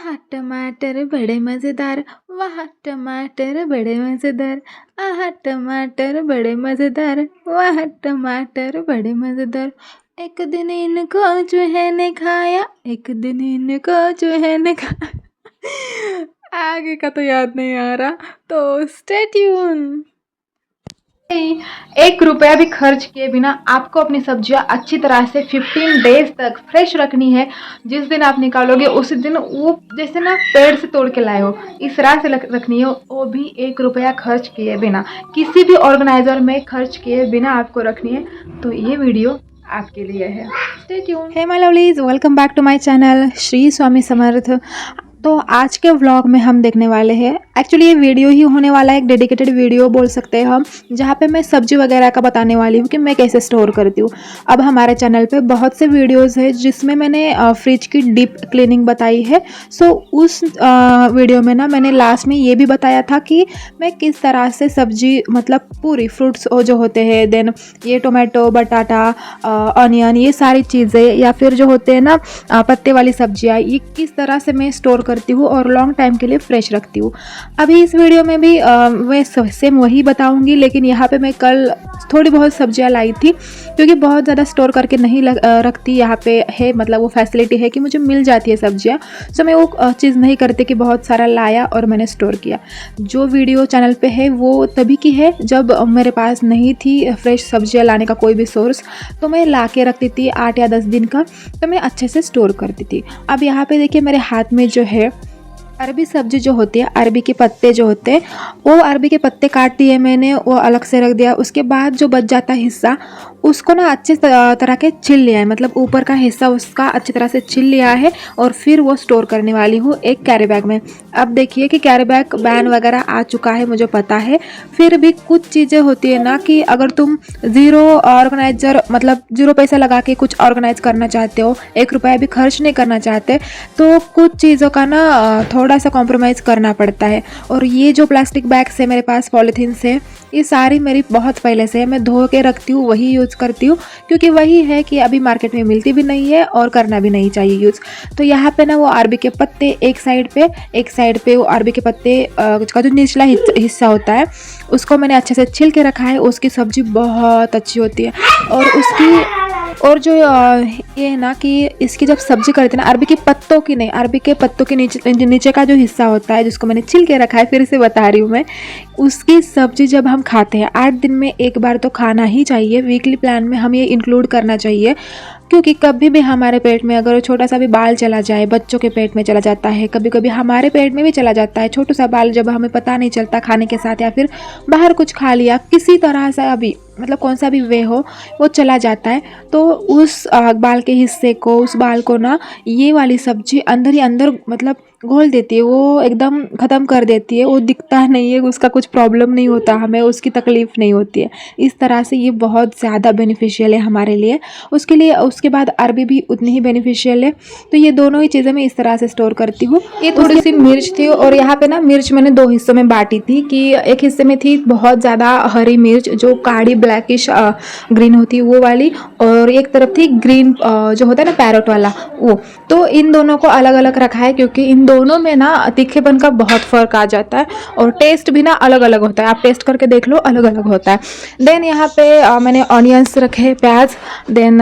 आहा टमाटर बड़े मज़ेदार, वाह टमाटर बड़े मज़ेदार, आहा टमाटर बड़े मज़ेदार, वाह टमाटर बड़े मज़ेदार। एक दिन इनको चूहे ने खाया, एक दिन इनको चूहे ने खाया। आगे का तो याद नहीं आ रहा, तो स्टे ट्यून। 1 रुपया भी खर्च किए बिना आपको अपनी सब्जियां अच्छी तरह से 15 डेज तक फ्रेश रखनी है। जिस दिन आप निकालोगे उसी दिन वो जैसे ना पेड़ से तोड़ के लाए हो इस तरह से रखनी है, वो भी 1 रुपया खर्च किए बिना, किसी भी ऑर्गेनाइजर में खर्च किए बिना आपको रखनी है। तो ये वीडियो आपके लिए है। Stay tune. Hey my lovelies, welcome back to my channel Shri Swami Samarth. तो आज के व्लॉग में हम देखने वाले हैं, एक्चुअली ये वीडियो ही होने वाला है, एक डेडिकेटेड वीडियो बोल सकते हैं हम, जहाँ पे मैं सब्जी वगैरह का बताने वाली हूँ कि मैं कैसे स्टोर करती हूँ। अब हमारे चैनल पे बहुत से वीडियोस है जिसमें मैंने फ्रिज की डीप क्लीनिंग बताई है। सो उस वीडियो में ना मैंने लास्ट में ये भी बताया था कि मैं किस तरह से सब्जी, मतलब पूरी फ्रूट्स जो होते हैं, देन ये टोमेटो, बटाटा, ऑनियन, ये सारी चीज़ें, या फिर जो होते हैं ना पत्ते वाली सब्जियाँ, ये किस तरह से मैं स्टोर करती हूँ और लॉन्ग टाइम के लिए फ्रेश रखती हूँ। अभी इस वीडियो में भी मैं सेम वही बताऊंगी, लेकिन यहाँ पे मैं कल थोड़ी बहुत सब्जियाँ लाई थी क्योंकि बहुत ज़्यादा स्टोर करके नहीं रखती। यहाँ पे है, मतलब वो फैसिलिटी है कि मुझे मिल जाती है सब्जियाँ, तो मैं वो चीज़ नहीं करती कि बहुत सारा लाया और मैंने स्टोर किया। जो वीडियो चैनल पे है वो तभी की है जब मेरे पास नहीं थी फ्रेश सब्जियाँ लाने का कोई भी सोर्स, तो मैं ला के रखती थी 8 या 10 दिन का, तो मैं अच्छे से स्टोर करती थी। अब यहाँ पे देखिए मेरे हाथ में जो है अरबी सब्जी जो होती है, अरबी के पत्ते जो होते हैं, वो अरबी के पत्ते काट दिए मैंने, वो अलग से रख दिया। उसके बाद जो बच जाता हिस्सा उसको ना अच्छे तरह के छिल लिया है, मतलब ऊपर का हिस्सा उसका अच्छी तरह से छिल लिया है और फिर वो स्टोर करने वाली हूँ एक कैरी बैग में। अब देखिए कि कैरी बैग बैन वगैरह आ चुका है, मुझे पता है, फिर भी कुछ चीज़ें होती है ना कि अगर तुम ज़ीरो ऑर्गेनाइजर, मतलब 0 पैसा लगा के कुछ ऑर्गेनाइज करना चाहते हो, 1 रुपया भी खर्च नहीं करना चाहते, तो कुछ चीज़ों का ना थोड़ा सा कॉम्प्रोमाइज़ करना पड़ता है। और ये जो प्लास्टिक बैग्स है मेरे पास, पॉलीथीन से, ये सारी मेरी बहुत पहले से है, मैं धो के रखती हूँ, वही यूज़ करती हूँ, क्योंकि वही है कि अभी मार्केट में मिलती भी नहीं है और करना भी नहीं चाहिए यूज़। तो यहाँ पे ना वो अरबी के पत्ते एक साइड पे वो अरबी के पत्ते का जो निचला हिस्सा होता है उसको मैंने अच्छे से छिल के रखा है। उसकी सब्ज़ी बहुत अच्छी होती है, और जो ये है ना कि इसकी जब सब्जी करते हैं ना, अरबी के पत्तों की नहीं, अरबी के पत्तों के नीचे का जो हिस्सा होता है जिसको मैंने छिल के रखा है, फिर से बता रही हूँ मैं, उसकी सब्जी जब हम खाते हैं 8 दिन में एक बार तो खाना ही चाहिए। वीकली प्लान में हम ये इंक्लूड करना चाहिए, क्योंकि कभी भी हमारे पेट में अगर छोटा सा भी बाल चला जाए, बच्चों के पेट में चला जाता है, कभी कभी हमारे पेट में भी चला जाता है छोटा सा बाल, जब हमें पता नहीं चलता खाने के साथ, या फिर बाहर कुछ खा लिया, किसी तरह से अभी मतलब कौन सा भी वे हो वो चला जाता है, तो उस बाल के हिस्से को, उस बाल को ना ये वाली सब्जी अंदर ही अंदर मतलब घोल देती है, वो एकदम ख़त्म कर देती है। वो दिखता नहीं है, उसका कुछ प्रॉब्लम नहीं होता, हमें उसकी तकलीफ़ नहीं होती है। इस तरह से ये बहुत ज़्यादा बेनिफिशियल है हमारे लिए। उसके बाद अरबी भी उतनी ही बेनिफिशियल है। तो ये दोनों ही चीज़ें मैं इस तरह से स्टोर करती हूँ। ये थोड़ी सी मिर्च थी, और यहाँ पे ना मिर्च मैंने 2 हिस्सों में बांटी थी, कि एक हिस्से में थी बहुत ज़्यादा हरी मिर्च जो काली ब्लैकिश ग्रीन होती है वो वाली, और एक तरफ थी ग्रीन जो होता है ना पैरोट वाला वो। तो इन दोनों को अलग अलग रखा है, क्योंकि इन दोनों में ना तीखेपन का बहुत फ़र्क आ जाता है और टेस्ट भी ना अलग अलग होता है। आप टेस्ट करके देख लो, अलग अलग होता है। देन यहाँ पे मैंने ऑनियंस रखे, प्याज, देन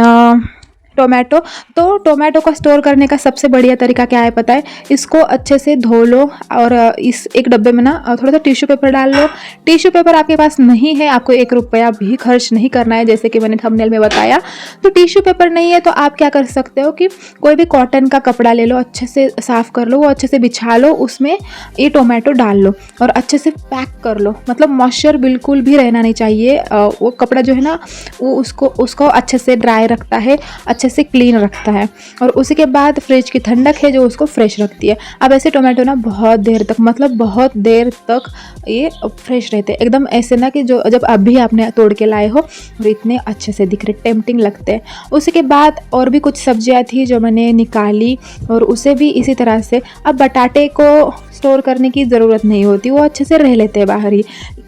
टोमेटो। तो टोमेटो को स्टोर करने का सबसे बढ़िया तरीका क्या है पता है? इसको अच्छे से धो लो और इस एक डब्बे में ना थोड़ा सा टिश्यू पेपर डाल लो। टिश्यू पेपर आपके पास नहीं है, आपको 1 रुपया भी खर्च नहीं करना है, जैसे कि मैंने थंबनेल में बताया। तो टिश्यू पेपर नहीं है तो आप क्या कर सकते हो कि कोई भी कॉटन का कपड़ा ले लो, अच्छे से साफ़ कर लो, वो अच्छे से बिछा लो, उसमें ये टोमेटो डाल लो और अच्छे से पैक कर लो। मतलब मॉइस्चर बिल्कुल भी रहना नहीं चाहिए। वो कपड़ा जो है ना वो उसको अच्छे से ड्राई रखता है, अच्छे से क्लीन रखता है, और उसी के बाद फ्रिज की ठंडक है जो उसको फ्रेश रखती है। अब ऐसे टोमेटो ना बहुत देर तक, मतलब बहुत देर तक ये फ्रेश रहते हैं, एकदम ऐसे ना कि जो जब अभी आपने तोड़ के लाए हो और इतने अच्छे से दिख रहे, टेम्पटिंग लगते हैं। उसी के बाद और भी कुछ सब्जियां थी जो मैंने निकाली और उसे भी इसी तरह से। अब बटाटे को स्टोर करने की ज़रूरत नहीं होती, वो अच्छे से रह लेते हैं बाहर ही।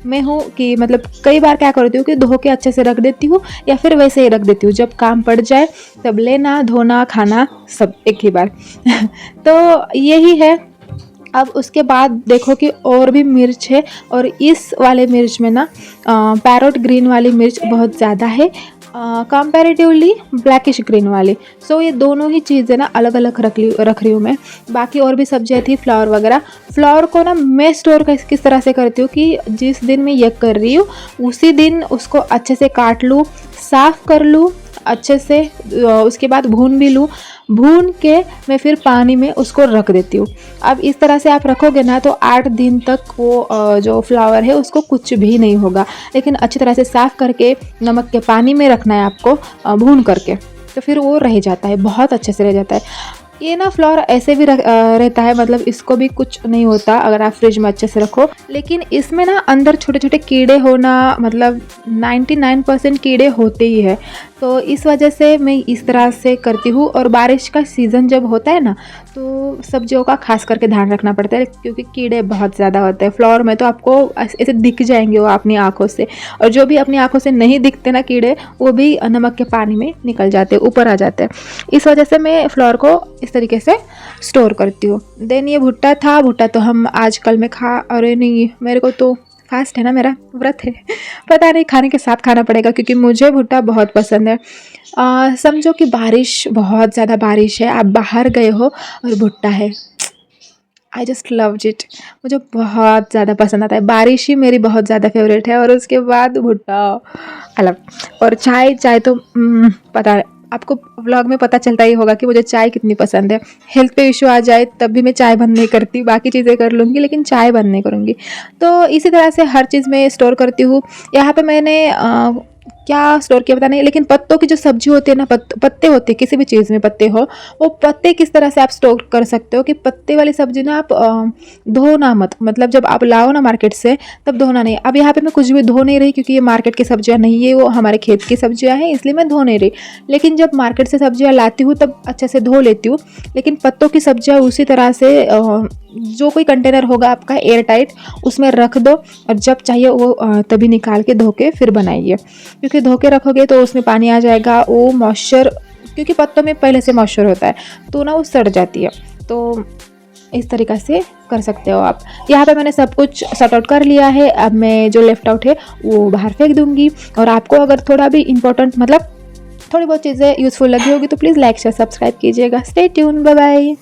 मैं हूँ कि मतलब कई बार क्या करती हूँ कि धो के अच्छे से रख देती हूँ या फिर वैसे ही रख देती हूँ, जब काम पड़ जाए तब लेना धोना खाना सब एक ही बार तो यही है। अब उसके बाद देखो कि और भी मिर्च है, और इस वाले मिर्च में ना पैरोट ग्रीन वाली मिर्च बहुत ज़्यादा है कंपैरेटिवली ब्लैकिश ग्रीन वाली। सो ये दोनों ही चीज़ें ना अलग अलग रख रही हूँ मैं। बाकी और भी सब्जियाँ थी, फ्लावर वगैरह। फ्लावर को ना मैं स्टोर किस तरह से करती हूँ कि जिस दिन मैं ये कर रही हूँ उसी दिन उसको अच्छे से काट लूँ, साफ़ कर लूँ अच्छे से, उसके बाद भून भी लूँ, भून के मैं फिर पानी में उसको रख देती हूँ। अब इस तरह से आप रखोगे ना तो 8 दिन तक वो जो फ्लावर है उसको कुछ भी नहीं होगा। लेकिन अच्छी तरह से साफ़ करके नमक के पानी में रखना है आपको भून करके, तो फिर वो रह जाता है, बहुत अच्छे से रह जाता है। ये ना फ्लावर ऐसे भी रहता है, मतलब इसको भी कुछ नहीं होता अगर आप फ्रिज में अच्छे से रखो। लेकिन इसमें ना अंदर छोटे छोटे कीड़े होना, मतलब 99% कीड़े होते ही है, तो इस वजह से मैं इस तरह से करती हूँ। और बारिश का सीज़न जब होता है ना तो सब्जियों का खास करके ध्यान रखना पड़ता है, क्योंकि कीड़े बहुत ज़्यादा होते हैं फ्लावर में, तो आपको ऐसे दिख जाएंगे वो अपनी आँखों से। और जो भी अपनी आँखों से नहीं दिखते ना कीड़े, वो भी नमक के पानी में निकल जाते हैं, ऊपर आ जाते हैं। इस वजह से मैं फ्लावर को इस तरीके से स्टोर करती हूँ। देन ये भुट्टा था, भुट्टा तो हम आज कल में अरे नहीं, मेरे को तो फास्ट है ना, मेरा व्रत है पता नहीं, खाने के साथ खाना पड़ेगा क्योंकि मुझे भुट्टा बहुत पसंद है। समझो कि बारिश, बहुत ज़्यादा बारिश है, आप बाहर गए हो और भुट्टा है, आई जस्ट लव इट। मुझे बहुत ज़्यादा पसंद आता है, बारिश ही मेरी बहुत ज़्यादा फेवरेट है, और उसके बाद भुट्टा अलग। और चाय तो पता आपको व्लॉग में पता चलता ही होगा कि मुझे चाय कितनी पसंद है। हेल्थ पे इशू आ जाए तब भी मैं चाय बंद नहीं करती, बाकी चीज़ें कर लूँगी लेकिन चाय बंद नहीं करूँगी। तो इसी तरह से हर चीज़ में स्टोर करती हूँ। यहाँ पे मैंने क्या स्टोर किया पता नहीं, लेकिन पत्तों की जो सब्जी होती है ना, पत्ते होते हैं, किसी भी चीज़ में पत्ते हो, वो पत्ते किस तरह से आप स्टोर कर सकते हो कि पत्ते वाली सब्जी ना आप धोना मत, मतलब जब आप लाओ ना मार्केट से तब धोना नहीं। अब यहाँ पे मैं कुछ भी धो नहीं रही क्योंकि ये मार्केट की सब्जियाँ नहीं है, वो हमारे खेत की सब्जियाँ हैं, इसलिए मैं धो नहीं रही। लेकिन जब मार्केट से सब्जियाँ लाती हूँ तब अच्छे से धो लेती हूँ। लेकिन पत्तों की सब्जियाँ उसी तरह से जो कोई कंटेनर होगा आपका एयर टाइट, उसमें रख दो, और जब चाहिए वो तभी निकाल के धो के फिर बनाइए, क्योंकि धो के रखोगे तो उसमें पानी आ जाएगा, वो मॉइस्चर, क्योंकि पत्तों में पहले से मॉइस्चर होता है तो ना वो सड़ जाती है। तो इस तरीक़ा से कर सकते हो आप। यहाँ पे मैंने सब कुछ सॉर्ट आउट कर लिया है। अब मैं जो लेफ्ट आउट है वो बाहर फेंक दूँगी। और आपको अगर थोड़ा भी इम्पोर्टेंट, मतलब थोड़ी बहुत चीज़ें यूज़फुल लगी होगी तो प्लीज़ लाइक शेयर सब्सक्राइब कीजिएगा। Stay tune, bye bye.